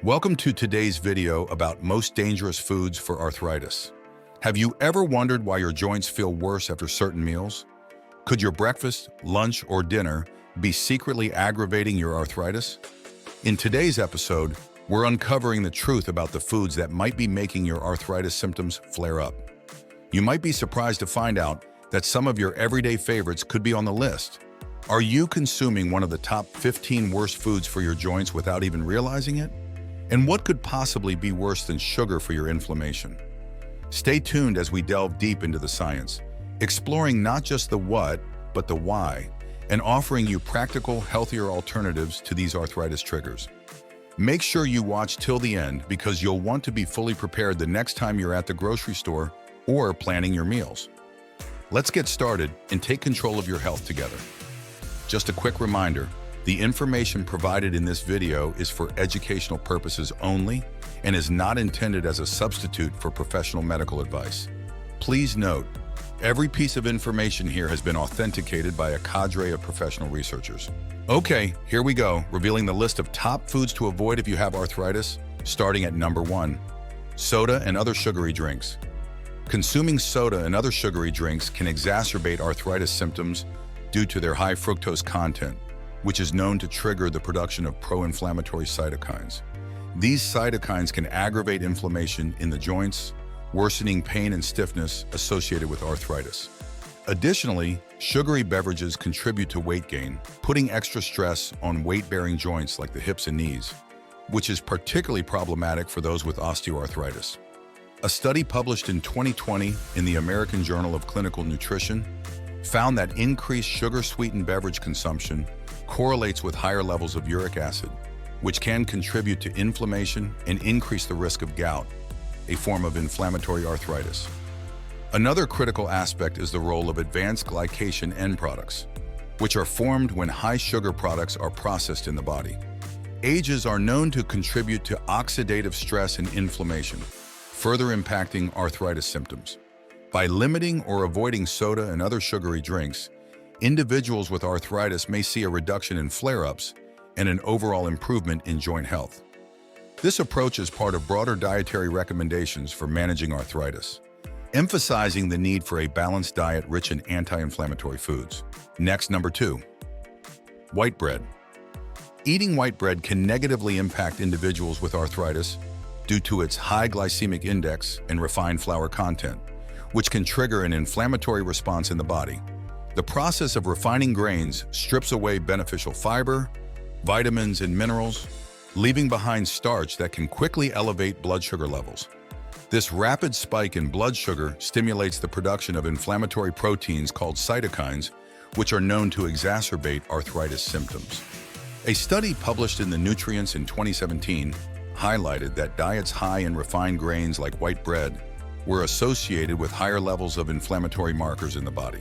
Welcome to today's video about most dangerous foods for arthritis. Have you ever wondered why your joints feel worse after certain meals? Could your breakfast, lunch, or dinner be secretly aggravating your arthritis? In today's episode, we're uncovering the truth about the foods that might be making your arthritis symptoms flare up. You might be surprised to find out that some of your everyday favorites could be on the list. Are you consuming one of the top 15 worst foods for your joints without even realizing it? And what could possibly be worse than sugar for your inflammation? Stay tuned as we delve deep into the science, exploring not just the what, but the why, and offering you practical, healthier alternatives to these arthritis triggers. Make sure you watch till the end because you'll want to be fully prepared the next time you're at the grocery store or planning your meals. Let's get started and take control of your health together. Just a quick reminder, the information provided in this video is for educational purposes only and is not intended as a substitute for professional medical advice. Please note, every piece of information here has been authenticated by a cadre of professional researchers. Okay, here we go, revealing the list of top foods to avoid if you have arthritis, starting at number 1, soda and other sugary drinks. Consuming soda and other sugary drinks can exacerbate arthritis symptoms due to their high fructose content, which is known to trigger the production of pro-inflammatory cytokines. These cytokines can aggravate inflammation in the joints, worsening pain and stiffness associated with arthritis. Additionally, sugary beverages contribute to weight gain, putting extra stress on weight-bearing joints like the hips and knees, which is particularly problematic for those with osteoarthritis. A study published in 2020 in the American Journal of Clinical Nutrition found that increased sugar-sweetened beverage consumption correlates with higher levels of uric acid, which can contribute to inflammation and increase the risk of gout, a form of inflammatory arthritis. Another critical aspect is the role of advanced glycation end products, which are formed when high sugar products are processed in the body. AGEs are known to contribute to oxidative stress and inflammation, further impacting arthritis symptoms. By limiting or avoiding soda and other sugary drinks, individuals with arthritis may see a reduction in flare-ups and an overall improvement in joint health. This approach is part of broader dietary recommendations for managing arthritis, emphasizing the need for a balanced diet rich in anti-inflammatory foods. Next, number 2, white bread. Eating white bread can negatively impact individuals with arthritis due to its high glycemic index and refined flour content, which can trigger an inflammatory response in the body. The process of refining grains strips away beneficial fiber, vitamins, and minerals, leaving behind starch that can quickly elevate blood sugar levels. This rapid spike in blood sugar stimulates the production of inflammatory proteins called cytokines, which are known to exacerbate arthritis symptoms. A study published in the Nutrients in 2017 highlighted that diets high in refined grains like white bread were associated with higher levels of inflammatory markers in the body.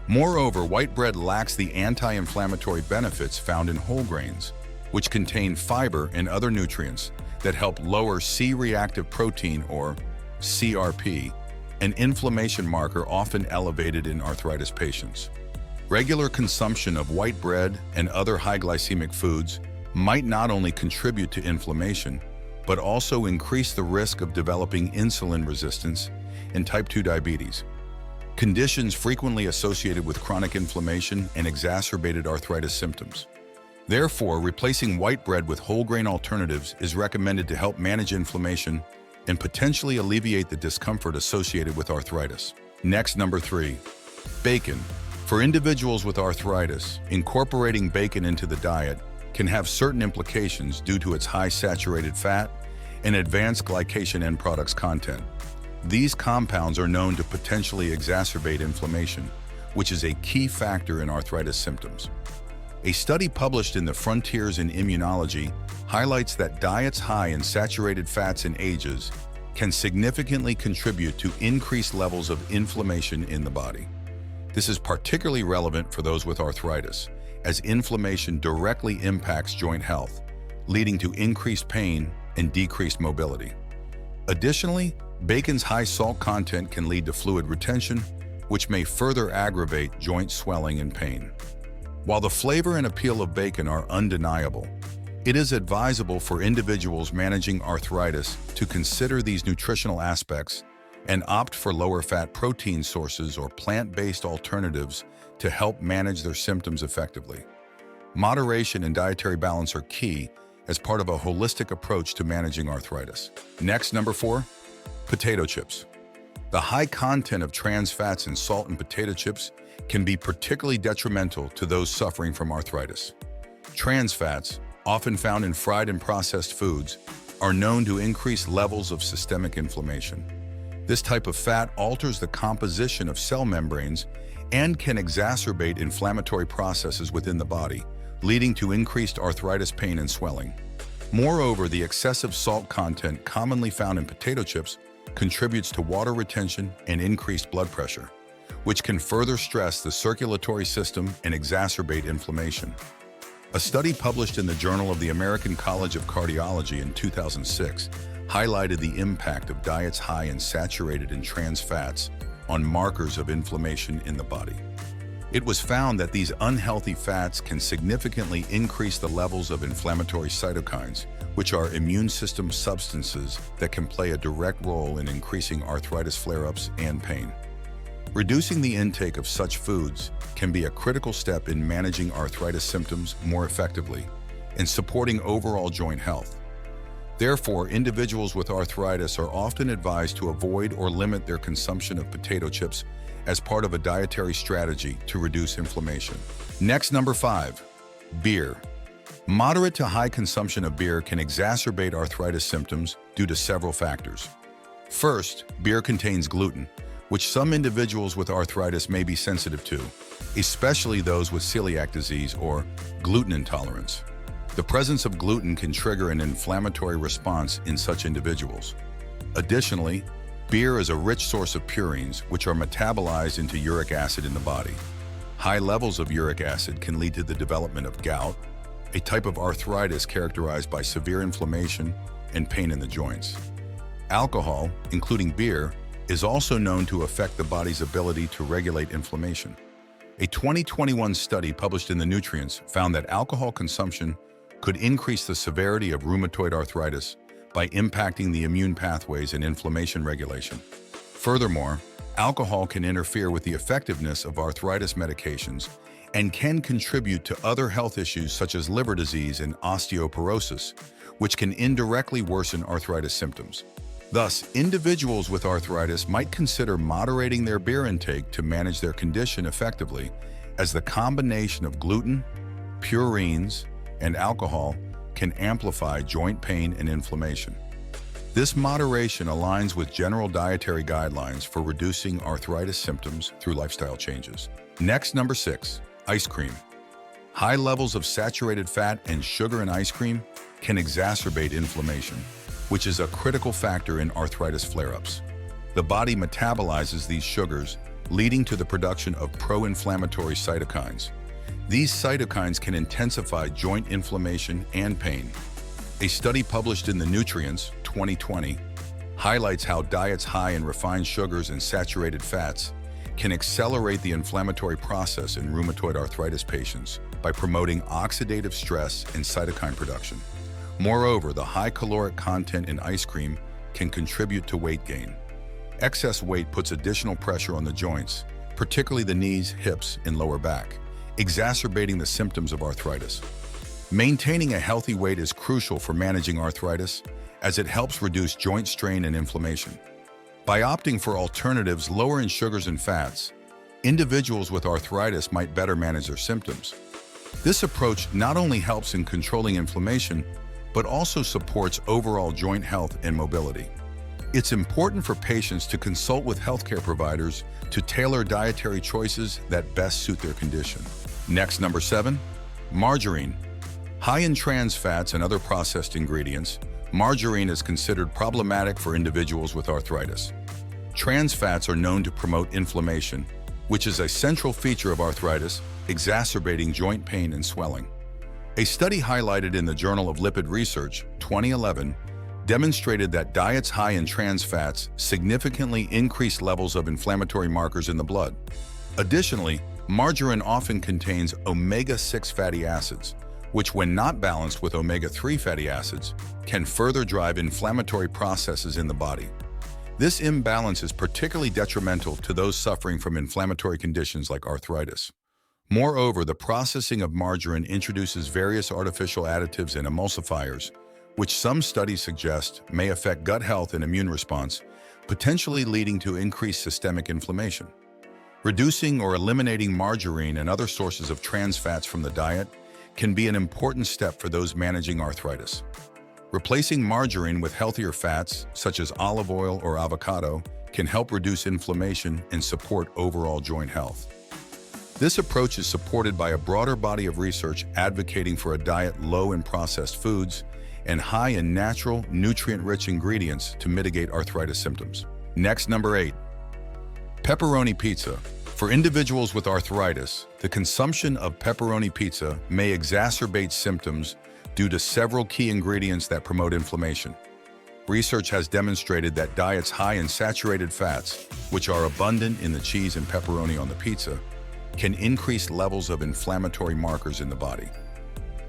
Moreover, white bread lacks the anti-inflammatory benefits found in whole grains, which contain fiber and other nutrients that help lower C-reactive protein, or CRP, an inflammation marker often elevated in arthritis patients. Regular consumption of white bread and other high glycemic foods might not only contribute to inflammation, but also increase the risk of developing insulin resistance and type 2 diabetes, conditions frequently associated with chronic inflammation and exacerbated arthritis symptoms. Therefore, replacing white bread with whole grain alternatives is recommended to help manage inflammation and potentially alleviate the discomfort associated with arthritis. Next, number 3, bacon. For individuals with arthritis, incorporating bacon into the diet can have certain implications due to its high saturated fat and advanced glycation end products content. These compounds are known to potentially exacerbate inflammation, which is a key factor in arthritis symptoms. A study published in the Frontiers in Immunology highlights that diets high in saturated fats and AGEs can significantly contribute to increased levels of inflammation in the body. This is particularly relevant for those with arthritis, as inflammation directly impacts joint health, leading to increased pain and decreased mobility. Additionally, bacon's high salt content can lead to fluid retention, which may further aggravate joint swelling and pain. While the flavor and appeal of bacon are undeniable, It is advisable for individuals managing arthritis to consider these nutritional aspects and opt for lower-fat protein sources or plant-based alternatives to help manage their symptoms effectively. Moderation and dietary balance are key as part of a holistic approach to managing arthritis. Next, number 4, potato chips. The high content of trans fats and salt in potato chips can be particularly detrimental to those suffering from arthritis. Trans fats, often found in fried and processed foods, are known to increase levels of systemic inflammation. This type of fat alters the composition of cell membranes and can exacerbate inflammatory processes within the body, leading to increased arthritis pain and swelling. Moreover, the excessive salt content commonly found in potato chips contributes to water retention and increased blood pressure, which can further stress the circulatory system and exacerbate inflammation. A study published in the Journal of the American College of Cardiology in 2006 highlighted the impact of diets high in saturated and trans fats on markers of inflammation in the body. It was found that these unhealthy fats can significantly increase the levels of inflammatory cytokines, which are immune system substances that can play a direct role in increasing arthritis flare-ups and pain. Reducing the intake of such foods can be a critical step in managing arthritis symptoms more effectively and supporting overall joint health. Therefore, individuals with arthritis are often advised to avoid or limit their consumption of potato chips as part of a dietary strategy to reduce inflammation. Next, number 5, beer. Moderate to high consumption of beer can exacerbate arthritis symptoms due to several factors. First, beer contains gluten, which some individuals with arthritis may be sensitive to, especially those with celiac disease or gluten intolerance. The presence of gluten can trigger an inflammatory response in such individuals. Additionally, beer is a rich source of purines, which are metabolized into uric acid in the body. High levels of uric acid can lead to the development of gout, a type of arthritis characterized by severe inflammation and pain in the joints. Alcohol, including beer, is also known to affect the body's ability to regulate inflammation. A 2021 study published in the Nutrients found that alcohol consumption could increase the severity of rheumatoid arthritis by impacting the immune pathways and inflammation regulation. Furthermore, alcohol can interfere with the effectiveness of arthritis medications and can contribute to other health issues such as liver disease and osteoporosis, which can indirectly worsen arthritis symptoms. Thus, individuals with arthritis might consider moderating their beer intake to manage their condition effectively, as the combination of gluten, purines, and alcohol can amplify joint pain and inflammation. This moderation aligns with general dietary guidelines for reducing arthritis symptoms through lifestyle changes. Next, number 6, ice cream. High levels of saturated fat and sugar in ice cream can exacerbate inflammation, which is a critical factor in arthritis flare-ups. The body metabolizes these sugars, leading to the production of pro-inflammatory cytokines. These cytokines can intensify joint inflammation and pain. A study published in the Nutrients 2020 highlights how diets high in refined sugars and saturated fats can accelerate the inflammatory process in rheumatoid arthritis patients by promoting oxidative stress and cytokine production. Moreover, the high caloric content in ice cream can contribute to weight gain. Excess weight puts additional pressure on the joints, particularly the knees, hips, and lower back, exacerbating the symptoms of arthritis. Maintaining a healthy weight is crucial for managing arthritis, as it helps reduce joint strain and inflammation. By opting for alternatives lower in sugars and fats, individuals with arthritis might better manage their symptoms. This approach not only helps in controlling inflammation, but also supports overall joint health and mobility. It's important for patients to consult with healthcare providers to tailor dietary choices that best suit their condition. Next, number 7, margarine. High in trans fats and other processed ingredients, margarine is considered problematic for individuals with arthritis. Trans fats are known to promote inflammation, which is a central feature of arthritis, exacerbating joint pain and swelling. A study highlighted in the Journal of Lipid Research 2011 demonstrated that diets high in trans fats significantly increase levels of inflammatory markers in the blood. Additionally, margarine often contains omega-6 fatty acids, which when not balanced with omega-3 fatty acids, can further drive inflammatory processes in the body. This imbalance is particularly detrimental to those suffering from inflammatory conditions like arthritis. Moreover, the processing of margarine introduces various artificial additives and emulsifiers, which some studies suggest may affect gut health and immune response, potentially leading to increased systemic inflammation. Reducing or eliminating margarine and other sources of trans fats from the diet can be an important step for those managing arthritis. Replacing margarine with healthier fats, such as olive oil or avocado, can help reduce inflammation and support overall joint health. This approach is supported by a broader body of research advocating for a diet low in processed foods and high in natural, nutrient-rich ingredients to mitigate arthritis symptoms. Next, number 8. Pepperoni pizza. For individuals with arthritis, the consumption of pepperoni pizza may exacerbate symptoms due to several key ingredients that promote inflammation. Research has demonstrated that diets high in saturated fats, which are abundant in the cheese and pepperoni on the pizza, can increase levels of inflammatory markers in the body.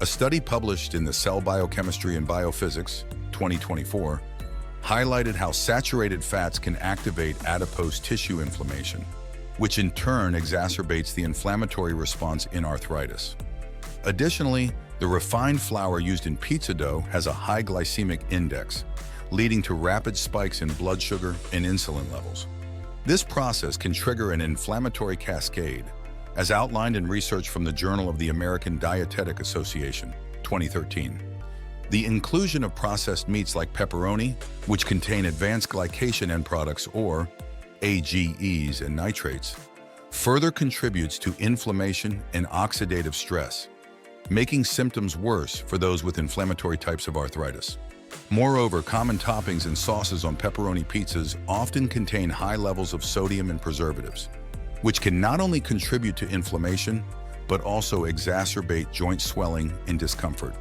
A study published in the Cell Biochemistry and Biophysics, 2024, highlighted how saturated fats can activate adipose tissue inflammation, which in turn exacerbates the inflammatory response in arthritis. Additionally, the refined flour used in pizza dough has a high glycemic index, leading to rapid spikes in blood sugar and insulin levels. This process can trigger an inflammatory cascade, as outlined in research from the Journal of the American Dietetic Association, 2013. The inclusion of processed meats like pepperoni, which contain advanced glycation end products or AGEs and nitrates, further contributes to inflammation and oxidative stress, making symptoms worse for those with inflammatory types of arthritis. Moreover, common toppings and sauces on pepperoni pizzas often contain high levels of sodium and preservatives, which can not only contribute to inflammation, but also exacerbate joint swelling and discomfort.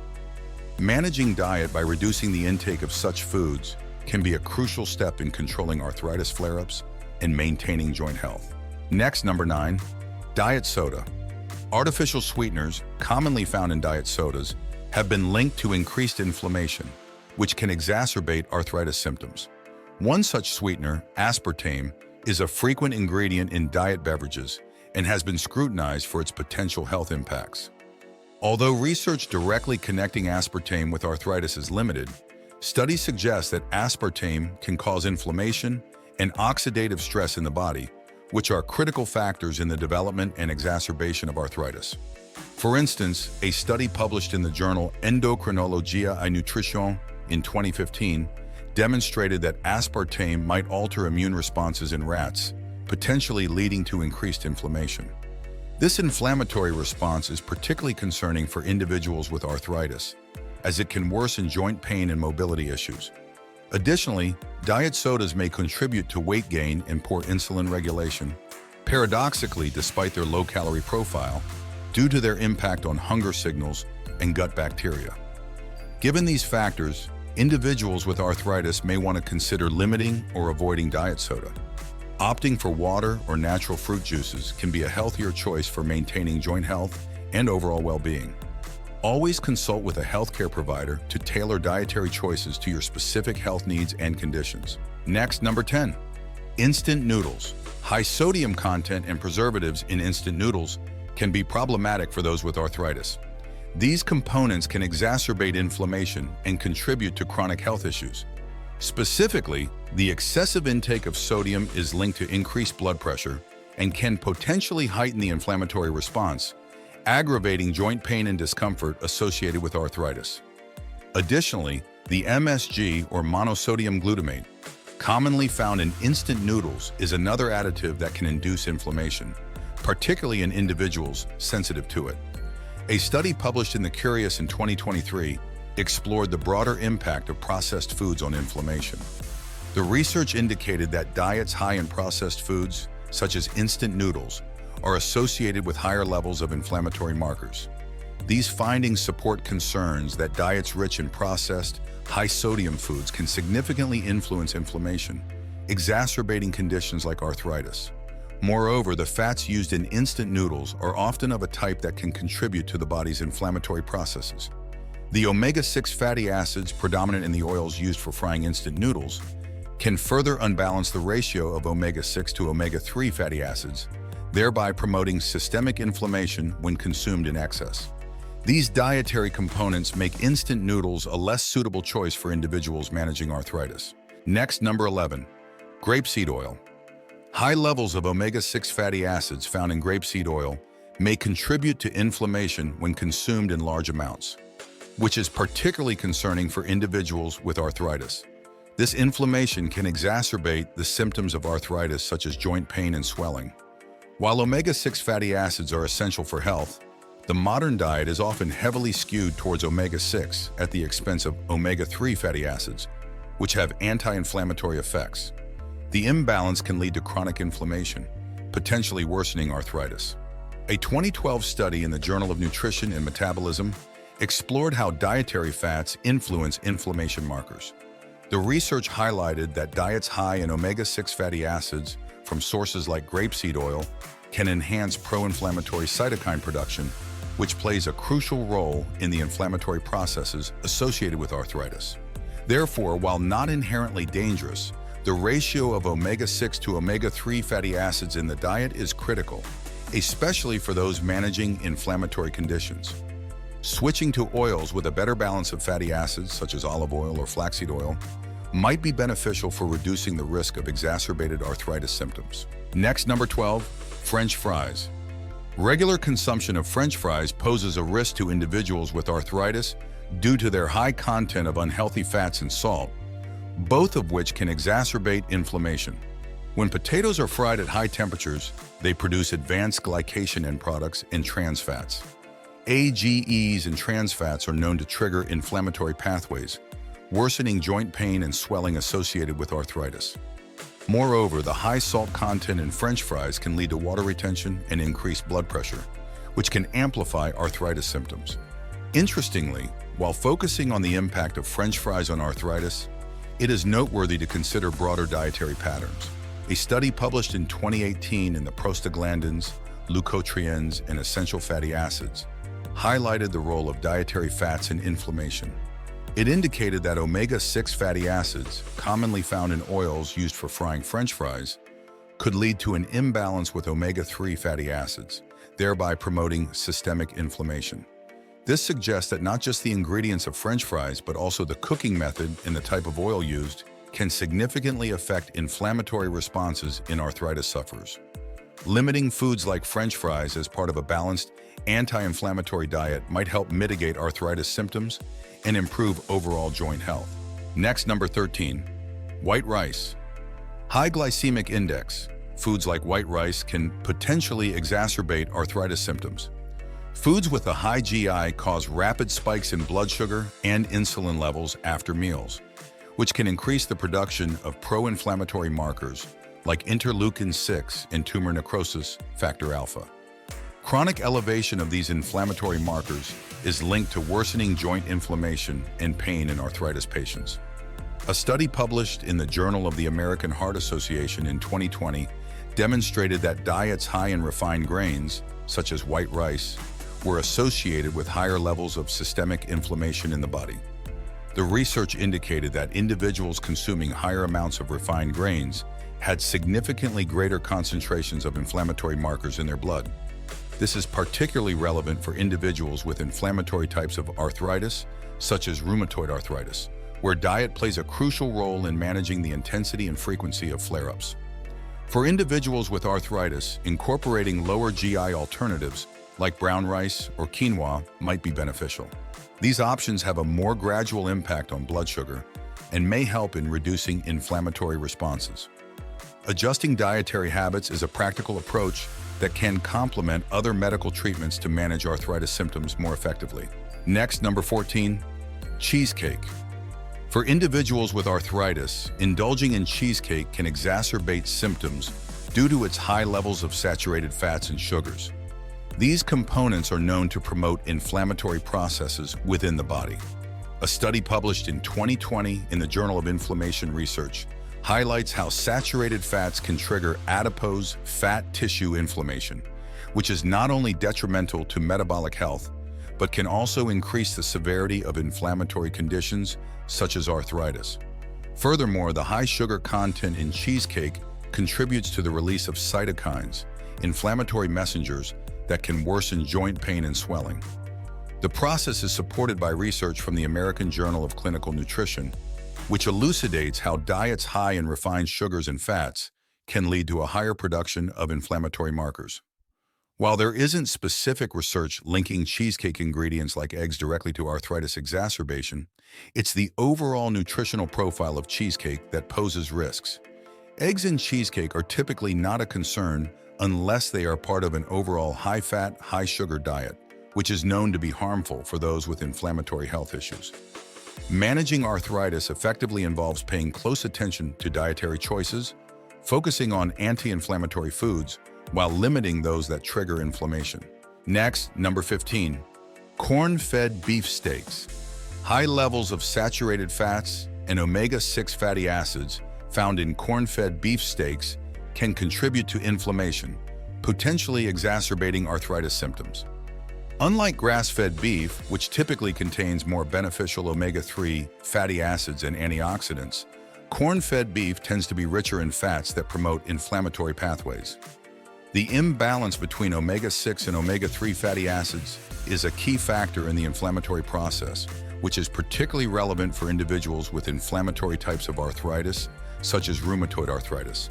Managing diet by reducing the intake of such foods can be a crucial step in controlling arthritis flare-ups and maintaining joint health. Next, number 9, diet soda. Artificial sweeteners, commonly found in diet sodas, have been linked to increased inflammation, which can exacerbate arthritis symptoms. One such sweetener, aspartame, is a frequent ingredient in diet beverages and has been scrutinized for its potential health impacts. Although research directly connecting aspartame with arthritis is limited, studies suggest that aspartame can cause inflammation and oxidative stress in the body, which are critical factors in the development and exacerbation of arthritis. For instance, a study published in the journal Endocrinologia et Nutrition in 2015 demonstrated that aspartame might alter immune responses in rats, potentially leading to increased inflammation. This inflammatory response is particularly concerning for individuals with arthritis, as it can worsen joint pain and mobility issues. Additionally, diet sodas may contribute to weight gain and poor insulin regulation, paradoxically despite their low-calorie profile, due to their impact on hunger signals and gut bacteria. Given these factors, individuals with arthritis may want to consider limiting or avoiding diet soda. Opting for water or natural fruit juices can be a healthier choice for maintaining joint health and overall well-being. Always consult with a healthcare provider to tailor dietary choices to your specific health needs and conditions. Next, number 10, instant noodles. High sodium content and preservatives in instant noodles can be problematic for those with arthritis. These components can exacerbate inflammation and contribute to chronic health issues. Specifically, the excessive intake of sodium is linked to increased blood pressure and can potentially heighten the inflammatory response, aggravating joint pain and discomfort associated with arthritis. Additionally, the MSG or monosodium glutamate, commonly found in instant noodles, is another additive that can induce inflammation, particularly in individuals sensitive to it. A study published in The Curious in 2023 explored the broader impact of processed foods on inflammation. The research indicated that diets high in processed foods, such as instant noodles, are associated with higher levels of inflammatory markers. These findings support concerns that diets rich in processed, high-sodium foods can significantly influence inflammation, exacerbating conditions like arthritis. Moreover, the fats used in instant noodles are often of a type that can contribute to the body's inflammatory processes. The omega-6 fatty acids predominant in the oils used for frying instant noodles can further unbalance the ratio of omega-6 to omega-3 fatty acids, thereby promoting systemic inflammation when consumed in excess. These dietary components make instant noodles a less suitable choice for individuals managing arthritis. Next, number 11, grapeseed oil. High levels of omega-6 fatty acids found in grapeseed oil may contribute to inflammation when consumed in large amounts, which is particularly concerning for individuals with arthritis. This inflammation can exacerbate the symptoms of arthritis such as joint pain and swelling. While omega-6 fatty acids are essential for health, the modern diet is often heavily skewed towards omega-6 at the expense of omega-3 fatty acids, which have anti-inflammatory effects. The imbalance can lead to chronic inflammation, potentially worsening arthritis. A 2012 study in the Journal of Nutrition and Metabolism explored how dietary fats influence inflammation markers. The research highlighted that diets high in omega-6 fatty acids from sources like grapeseed oil can enhance pro-inflammatory cytokine production, which plays a crucial role in the inflammatory processes associated with arthritis. Therefore, while not inherently dangerous, the ratio of omega-6 to omega-3 fatty acids in the diet is critical, especially for those managing inflammatory conditions. Switching to oils with a better balance of fatty acids, such as olive oil or flaxseed oil, might be beneficial for reducing the risk of exacerbated arthritis symptoms. Next, number 12, French fries. Regular consumption of French fries poses a risk to individuals with arthritis due to their high content of unhealthy fats and salt, both of which can exacerbate inflammation. When potatoes are fried at high temperatures, they produce advanced glycation end products and trans fats. AGEs and trans fats are known to trigger inflammatory pathways, worsening joint pain and swelling associated with arthritis. Moreover, the high salt content in French fries can lead to water retention and increased blood pressure, which can amplify arthritis symptoms. Interestingly, while focusing on the impact of French fries on arthritis, it is noteworthy to consider broader dietary patterns. A study published in 2018 in the Prostaglandins, Leukotrienes, and Essential Fatty Acids highlighted the role of dietary fats in inflammation. It indicated that omega-6 fatty acids, commonly found in oils used for frying French fries, could lead to an imbalance with omega-3 fatty acids, thereby promoting systemic inflammation. This suggests that not just the ingredients of French fries, but also the cooking method and the type of oil used can significantly affect inflammatory responses in arthritis sufferers. Limiting foods like French fries as part of a balanced anti-inflammatory diet might help mitigate arthritis symptoms and improve overall joint health. Next, number 13, white rice. High glycemic index. Foods like white rice can potentially exacerbate arthritis symptoms. Foods with a high GI cause rapid spikes in blood sugar and insulin levels after meals, which can increase the production of pro-inflammatory markers like interleukin-6 and tumor necrosis factor alpha. Chronic elevation of these inflammatory markers is linked to worsening joint inflammation and pain in arthritis patients. A study published in the Journal of the American Heart Association in 2020 demonstrated that diets high in refined grains, such as white rice, were associated with higher levels of systemic inflammation in the body. The research indicated that individuals consuming higher amounts of refined grains had significantly greater concentrations of inflammatory markers in their blood. This is particularly relevant for individuals with inflammatory types of arthritis, such as rheumatoid arthritis, where diet plays a crucial role in managing the intensity and frequency of flare-ups. For individuals with arthritis, incorporating lower GI alternatives like brown rice or quinoa might be beneficial. These options have a more gradual impact on blood sugar and may help in reducing inflammatory responses. Adjusting dietary habits is a practical approach that can complement other medical treatments to manage arthritis symptoms more effectively. Next, number 14, cheesecake. For individuals with arthritis, indulging in cheesecake can exacerbate symptoms due to its high levels of saturated fats and sugars. These components are known to promote inflammatory processes within the body. A study published in 2020 in the Journal of Inflammation Research highlights how saturated fats can trigger adipose fat tissue inflammation, which is not only detrimental to metabolic health, but can also increase the severity of inflammatory conditions such as arthritis. Furthermore, the high sugar content in cheesecake contributes to the release of cytokines, inflammatory messengers that can worsen joint pain and swelling. The process is supported by research from the American Journal of Clinical Nutrition, which elucidates how diets high in refined sugars and fats can lead to a higher production of inflammatory markers. While there isn't specific research linking cheesecake ingredients like eggs directly to arthritis exacerbation, it's the overall nutritional profile of cheesecake that poses risks. Eggs in cheesecake are typically not a concern unless they are part of an overall high-fat, high-sugar diet, which is known to be harmful for those with inflammatory health issues. Managing arthritis effectively involves paying close attention to dietary choices, focusing on anti-inflammatory foods, while limiting those that trigger inflammation. Next, number 15, corn-fed beef steaks. High levels of saturated fats and omega-6 fatty acids found in corn-fed beef steaks can contribute to inflammation, potentially exacerbating arthritis symptoms. Unlike grass-fed beef, which typically contains more beneficial omega-3 fatty acids and antioxidants, corn-fed beef tends to be richer in fats that promote inflammatory pathways. The imbalance between omega-6 and omega-3 fatty acids is a key factor in the inflammatory process, which is particularly relevant for individuals with inflammatory types of arthritis, such as rheumatoid arthritis.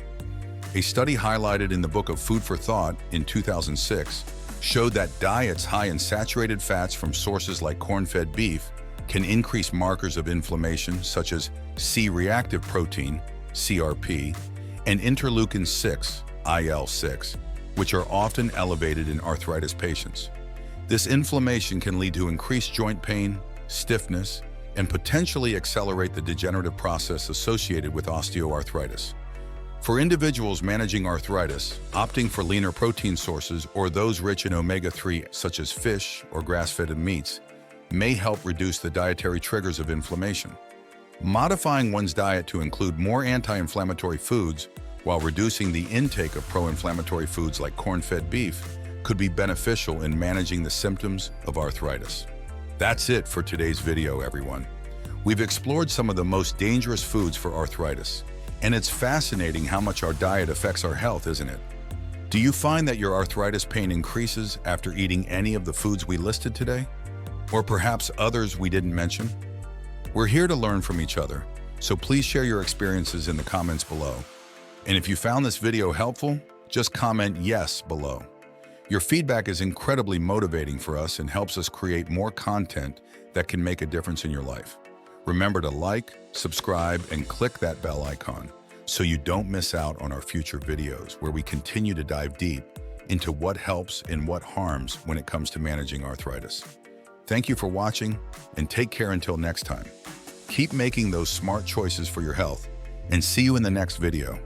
A study highlighted in the book of Food for Thought in 2006 showed that diets high in saturated fats from sources like corn-fed beef can increase markers of inflammation such as C-reactive protein, CRP, and interleukin-6, IL-6, which are often elevated in arthritis patients. This inflammation can lead to increased joint pain, stiffness, and potentially accelerate the degenerative process associated with osteoarthritis. For individuals managing arthritis, opting for leaner protein sources or those rich in omega-3 such as fish or grass-fed meats may help reduce the dietary triggers of inflammation. Modifying one's diet to include more anti-inflammatory foods while reducing the intake of pro-inflammatory foods like corn-fed beef could be beneficial in managing the symptoms of arthritis. That's it for today's video, everyone. We've explored some of the most dangerous foods for arthritis, and it's fascinating how much our diet affects our health, isn't it? Do you find that your arthritis pain increases after eating any of the foods we listed today? Or perhaps others we didn't mention? We're here to learn from each other, so please share your experiences in the comments below. And if you found this video helpful, just comment yes below. Your feedback is incredibly motivating for us and helps us create more content that can make a difference in your life. Remember to like, subscribe, and click that bell icon so you don't miss out on our future videos where we continue to dive deep into what helps and what harms when it comes to managing arthritis. Thank you for watching, and take care until next time. Keep making those smart choices for your health, and see you in the next video.